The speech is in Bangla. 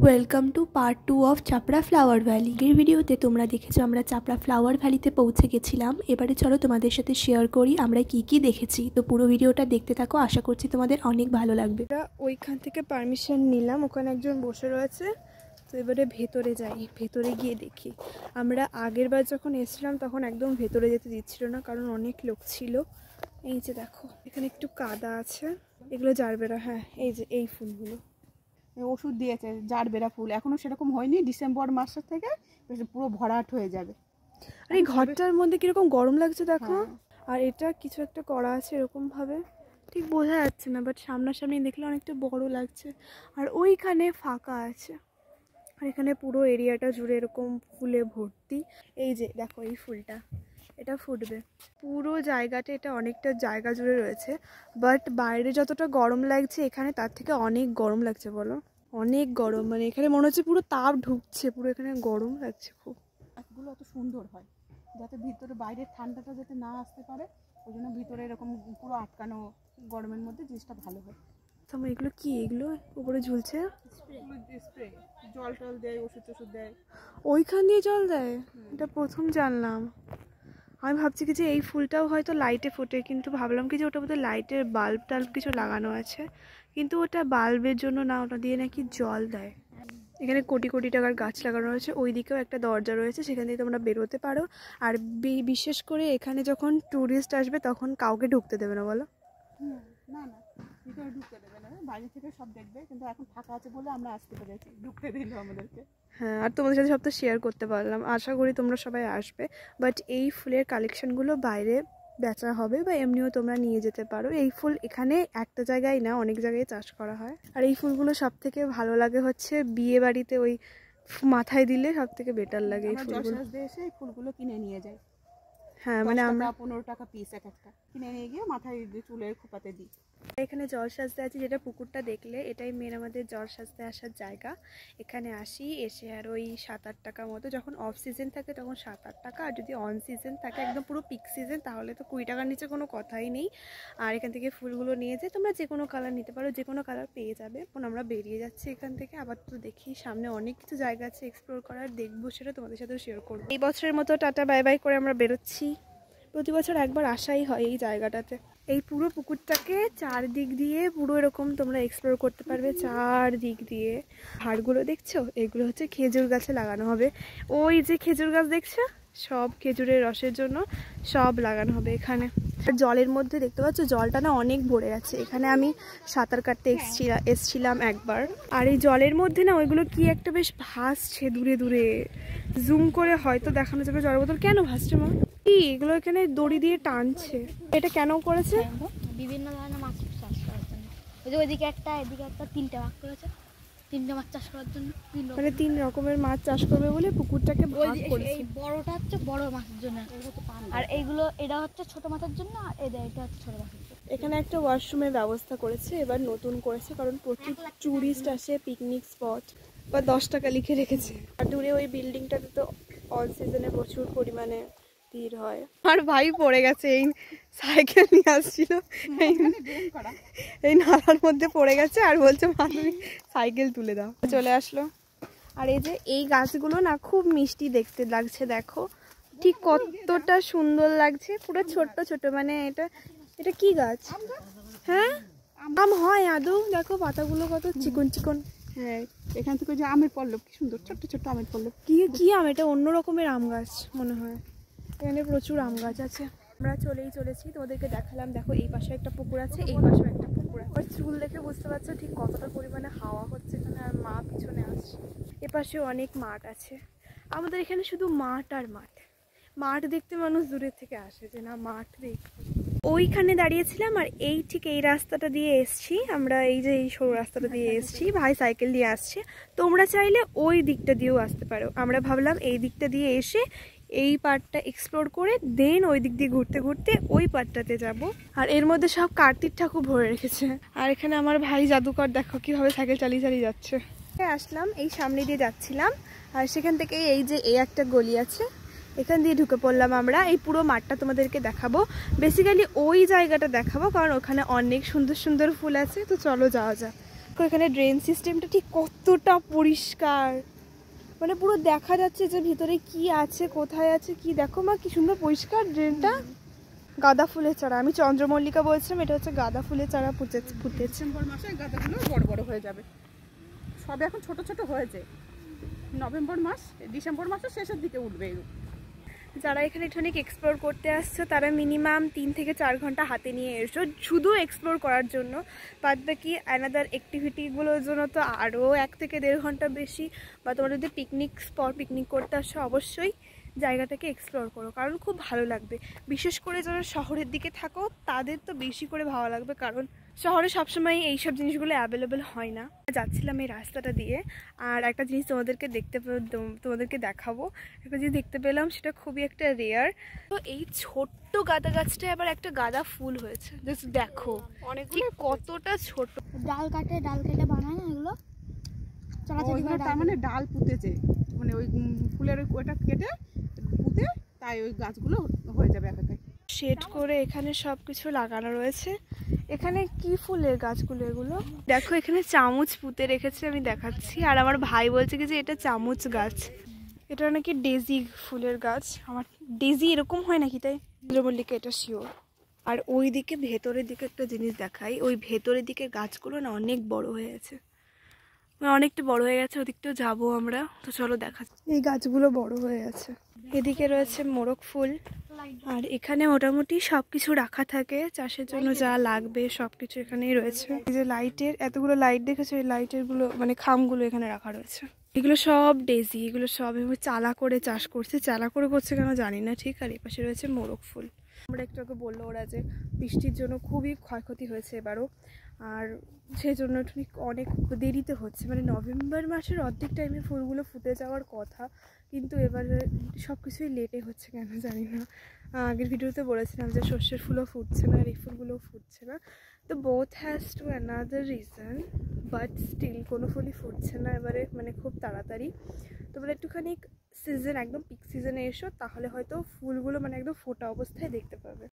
Welcome to part 2 of Chapra flower valley. এর ভিডিওতে তোমরা দেখেছো আমরা চাপড়া ফ্লাওয়ার ভ্যালিতে পৌঁছে গেছিলাম। এবারে চলো তোমাদের সাথে শেয়ার করি আমরা কি কি দেখেছি। তো পুরো ভিডিওটা দেখতে থাকো, আশা করছি তোমাদের অনেক ভালো লাগবে। আমরা ওইখান থেকে পারমিশন নিলাম, ওখানে একজন বসে রয়েছে। তো এবারে ভেতরে যাই, ভেতরে গিয়ে দেখি। আমরা আগের বার যখন এসেছিলাম তখন একদম ভেতরে যেতে দিচ্ছিল না, কারণ অনেক লোক ছিল। এই যে দেখো এখানে একটু কাদা আছে, এগুলো জারবেরা। হ্যাঁ, এই যে এই ফুলগুলো ওষুধ দিয়েছে, জারবেরা ফুল এখনো সেরকম হয়নি, ডিসেম্বর মাসের থেকে পুরো ভরাট হয়ে যাবে। আর এই ঘরটার মধ্যে কিরকম গরম লাগছে দেখো। আর এটা কিছু একটা করা আছে এরকম ভাবে, ঠিক বোঝা যাচ্ছে না, বাট সামনাসামনি দেখলে অনেকটা বড় লাগছে। আর ওইখানে ফাঁকা আছে, আর এখানে পুরো এরিয়াটা জুড়ে এরকম ফুলে ভর্তি। এই যে দেখো এই ফুলটা, এটা ফুটবে পুরো জায়গাটা, এটা অনেকটা জায়গা জুড়ে রয়েছে। বাট বাইরে যতটা গরম লাগছে এখানে তার থেকে অনেক গরম লাগছে, বলো অনেক গরম। মানে এখানে মনে হচ্ছে পুরো তাপ ঢুকছে, পুরো এখানে গরম লাগছে খুব। গাছগুলো অত সুন্দর হয় যাতে ভিতরে বাইরের ঠান্ডাটা যাতে না আসতে পারে, ওই জন্য ভিতরে এরকম পুরো আটকানো, গরমের মধ্যে জিনিসটা ভালো হয়। তোমার এগুলো কি, এগুলো উপরে ঝুলছে? স্প্রে, জল টল দেয়, ওষুধ টষুধ দেয়। ওইখান দিয়ে জল দেয়? এটা প্রথম জানলাম। আমি ভাবছি কি যে এই ফুলটাও হয়তো লাইটে ফোটে, কিন্তু ভাবলাম কি যে ওটা বোধহয় লাইটের বাল্ব টাল্ব কিছু লাগানো আছে, কিন্তু ওটা বাল্বের জন্য না, ওটা দিয়ে নাকি জল দেয়। এখানে কোটি কোটি টাকার গাছ লাগানো রয়েছে, ওই দিকেও একটা দরজা রয়েছে, সেখান দিয়ে তোমরা বেরোতে পারো। আর বিশেষ করে এখানে যখন ট্যুরিস্ট আসবে তখন কাউকে ঢুকতে দেবে না, বলো? না না, ভিতরে ঢুকতে দেবে না, বাইরে থেকে সব দেখবে, কিন্তু এখন ফাঁকা আছে বলে আমরা আসতে পেরেছি, ঢুকতে দিল আমাদেরকে। হ্যাঁ, আর তোমাদের সাথে সব তো শেয়ার করতে পারলাম, আশা করি তোমরা সবাই আসবে। বাট এই ফুলের কালেকশনগুলো বাইরে বেচা হবে, বা এমনিও তোমরা নিয়ে যেতে পারো। এই ফুল এখানে একটা জায়গায় না, অনেক জায়গায় চাষ করা হয়। আর এই ফুলগুলো সব থেকে ভালো লাগে হচ্ছে বিয়ে বাড়িতে ওই মাথায় দিলে সব থেকে বেটার লাগে এই ফুলগুলো। এসে এই ফুলগুলো কিনে নিয়ে যাই। হ্যাঁ, মানে আমরা 15 টাকা পিস এক একটা কিনে নিয়ে গিয়ে মাথায় চুলের খোপাতে দিই। এখানে জল সাজতে আছে, যেটা পুকুরটা দেখলে এটাই মেন আমাদের জল সাজতে আসার জায়গা। এখানে আসি, এসে আর ওই 7-8 টাকা মতো, যখন অফ সিজন থাকে তখন 7-8 টাকা, আর যদি অন সিজন থাকে একদম পুরো পিক সিজন তাহলে তো 20 টাকার নিচে কোনো কথাই নেই। আর এখান থেকে ফুলগুলো নিয়ে যেয়ে তোমরা যে কোনো কালার নিতে পারো, যে কোনো কালার পেয়ে যাবে। এখন আমরা বেরিয়ে যাচ্ছি এখান থেকে, আবার তো দেখি সামনে অনেক কিছু জায়গা আছে এক্সপ্লোর করার, দেখবো, সেটা তোমাদের সাথেও শেয়ার করবো। এই বছরের মতো টাটা বাই বাই করে আমরা বেরোচ্ছি। প্রতি বছর একবার আসাই হয় এই জায়গাটাতে। এই পুরো পুকুরটাকে চারদিক দিয়ে পুরো এরকম তোমরা এক্সপ্লোর করতে পারবে, চারদিক দিয়ে। হাড়গুলো দেখছো, এগুলো হচ্ছে খেজুর গাছে লাগানো হবে। ওই যে খেজুর গাছ দেখছো, সব খেজুরের রসের জন্য সব লাগানো হবে এখানে। আর জলের মধ্যে দেখতে পাচ্ছ জলটা না অনেক ভরে গেছে। এখানে আমি সাঁতার কাটতে এসছিলাম একবার। আর এই জলের মধ্যে না ওইগুলো কি একটা বেশ ভাসছে দূরে দূরে, জুম করে হয়তো দেখানো যাবে। জলের বোতল কেন ভাসছে মা? কি এগুলো এখানে দড়ি দিয়ে টানছে, এটা কেন করেছে? বিভিন্ন ধরনের মাছ চাষ করার জন্য। ওই যে ওইদিকে একটা, এদিকে একটা, 3টে ভাগ করেছে, 3টে মাছ চাষ করার জন্য। মানে 3 রকমের মাছ চাষ করবে বলে পুকুরটাকে ভাগ করেছে। এই বড়টা হচ্ছে বড় মাছের জন্য, আর এইগুলো এটা হচ্ছে ছোট মাছের জন্য, আর এটা হচ্ছে ছোট মাছের জন্য। এখানে একটা ওয়াশরুমের ব্যবস্থা করেছে, এবার নতুন করেছে, কারণ প্রচুর টুরিস্ট আসে, পিকনিক স্পট। বা 10 টাকা লিখে রেখেছে। আর দূরে ওই বিল্ডিংটাতে তো অল সিজনে প্রচুর পরিমাণে ভিড় হয়। আর ভাই পড়ে গেছে, এই সাইকেল নিয়ে আসছিল, এই নালার মধ্যে পড়ে গেছে, আর বলছে মা তুমি সাইকেল তুলে দাও। চলে আসলো। আর এই যে এই গাছগুলো না খুব মিষ্টি দেখতে লাগছে, দেখো ঠিক কতটা সুন্দর লাগছে, পুরো ছোট্ট ছোট। মানে এটা কি গাছ? হ্যাঁ, আম হয় আদৌ? দেখো পাতাগুলো কত চিকন চিকন। হ্যাঁ, এখান থেকে যে আমের পল্লব, কি সুন্দর ছোট্ট ছোট্ট আমের পল্লব। কি আম এটা? অন্য রকমের আম গাছ মনে হয়। এখানে প্রচুর আম গাছ আছে। আমরা চলেই চলেছি, তোমাদেরকে দেখালাম। দেখো এই পাশে একটা পুকুর আছে, এই পাশেও একটা পুকুর আছে। আর চুল দেখে বুঝতে পারছো ঠিক কতটা পরিমাণে হাওয়া হচ্ছে এখানে। আর মা পিছনে আসছে। এপাশেও অনেক মাঠ আছে। আমাদের এখানে শুধু মাঠ আর মাঠ। মাঠ দেখতে মানুষ দূরের থেকে আসে, যে না মাঠ দেখতে। ওইখানে দাঁড়িয়েছিলাম, আর এই ঠিক এই রাস্তাটা দিয়ে এসছি আমরা, এই যে এই সরু রাস্তাটা দিয়ে এসছি। ভাই সাইকেল দিয়ে আসছে, তোমরা চাইলে ওই দিকটা দিয়েও আসতে পারো। আমরা ভাবলাম এই দিকটা দিয়ে এসে এই পার্টটা এক্সপ্লোর করে দেন ওই দিক দিয়ে ঘুরতে ঘুরতে ওই পার্টটাতে যাব। আর এর মধ্যে সব কার্তিক ঠাকুর ভরে রেখেছে। আর এখানে আমার ভাই জাদুকর, দেখো কিভাবে সাইকেল চালিয়ে চালিয়ে যাচ্ছে। আসলাম, এই সামনে দিয়ে যাচ্ছিলাম, আর সেখান থেকে এই যে এই একটা গলি আছে, এখান দিয়ে ঢুকে পড়লাম আমরা। এই পুরো মাঠটা তোমাদেরকে দেখাবো, বেসিক্যালি ওই জায়গাটা দেখাবো, কারণ ওখানে অনেক সুন্দর সুন্দর ফুল আছে। তো চলো যাওয়া যাক। দেখো এখানে ড্রেন সিস্টেমটা ঠিক কতটা পরিষ্কার, মানে পুরো দেখা যাচ্ছে যে ভিতরে কি আছে কোথায় আছে কি। দেখো মা কি সুন্দর পরিষ্কার ড্রেনটা। গাঁদা ফুলের চারা, আমি চন্দ্রমল্লিকা বলছিলাম, এটা হচ্ছে গাঁদা ফুলের চারা ফুটেছে। ডিসেম্বর মাসে গাঁদাগুলো বড় বড় হয়ে যাবে, সবে এখন ছোট ছোট হয়েছে। নভেম্বর মাস ডিসেম্বর মাসের শেষের দিকে উঠবে এগুলো। যারা এখানে একটুখানি এক্সপ্লোর করতে আসছো তারা মিনিমাম 3 থেকে 4 ঘন্টা হাতে নিয়ে এসো শুধু এক্সপ্লোর করার জন্য। বাদ বাকি অ্যানাদার অ্যাক্টিভিটিগুলোর জন্য তো আরও 1 থেকে 1.5 ঘন্টা বেশি। বা তোমরা যদি পিকনিক করতে আসো অবশ্যই জায়গাটাকে এক্সপ্লোর করো, কারণ খুব ভালো লাগবে। বিশেষ করে যারা শহরের দিকে থাকো তাদের তো বেশি করে ভালো লাগবে, কারণ শহরে সবসময় এইসব জিনিসগুলো অ্যাভেলেবেল হয় না। যাচ্ছিলাম এই রাস্তাটা দিয়ে, আর একটা জিনিস তোমাদেরকে দেখাবো। একটা জিনিস দেখতে পেলাম, সেটা খুবই একটা রেয়ার। তো এই ছোট্ট গাঁদা গাছটায় আবার একটা গাঁদা ফুল হয়েছে, জাস্ট দেখো অনেকগুলো কতটা ছোট। ডাল কেটে বানায় না এগুলো, চলাচলি করে। তার মানে ডাল পুঁতেছে, মানে ওই ফুলের ওইটা কেটে পুঁতে, তাই ওই গাছগুলো হয়ে যাবে একাকে। শেড করে এখানে সব কিছু লাগানো রয়েছে। এখানে কি ফুলের গাছগুলো এগুলো? দেখো এখানে চামচ পুঁতে রেখেছে, আমি দেখাচ্ছি। আর আমার ভাই বলছে কি যে এটা চামচ গাছ, এটা নাকি ডেজি ফুলের গাছ। আমার ডেজি এরকম হয় নাকি, তাই চন্দ্রমল্লিকা এটা শিওর। আর ওই দিকে ভেতরের দিকে একটা জিনিস দেখাই, ওই ভেতরের দিকে গাছগুলো না অনেক বড় হয়ে গেছে, অনেকটা বড় হয়ে গেছে। ওদিকটাও যাবো আমরা, তো চলো দেখা। এই গাছগুলো বড় হয়ে গেছে। এদিকে রয়েছে মোরগ ফুল, আর এখানে মোটামুটি সবকিছু রাখা থাকে চাষের জন্য যা লাগবে সবকিছু এখানেই রয়েছে। এই যে লাইটের এতগুলো লাইট দেখেছো, এই লাইটের গুলো মানে খামগুলো এখানে রাখা রয়েছে। এগুলো সব ডেজি, এগুলো সব চালা করে চাষ করছে। চালা করে করছে কেন জানি না ঠিক। আর এপাশে রয়েছে মোরগ ফুল। আমরা একটু আগে বললো ওরা যে বৃষ্টির জন্য খুবই ক্ষয়ক্ষতি হয়েছে এবারও, আর সেই জন্য অনেক দেরিতে হচ্ছে। মানে নভেম্বর মাসের অর্ধেক টাইমে ফুলগুলো ফুটে যাওয়ার কথা, কিন্তু এবারে সব কিছুই লেটে হচ্ছে কেন জানি না। আগের ভিডিওতে বলেছিলাম যে সর্ষের ফুলও ফুটছে না, আর এই ফুলগুলোও ফুটছে না। তো both has to another reason, but still কোনো ফুলই ফুটছে না এবারে, মানে খুব তাড়াতাড়ি। তোমরা একটুখানি সিজন একদম পিক সিজনে এসো, তাহলে হয়তো ফুলগুলো মানে একদম ফোটা অবস্থায় দেখতে পাবে।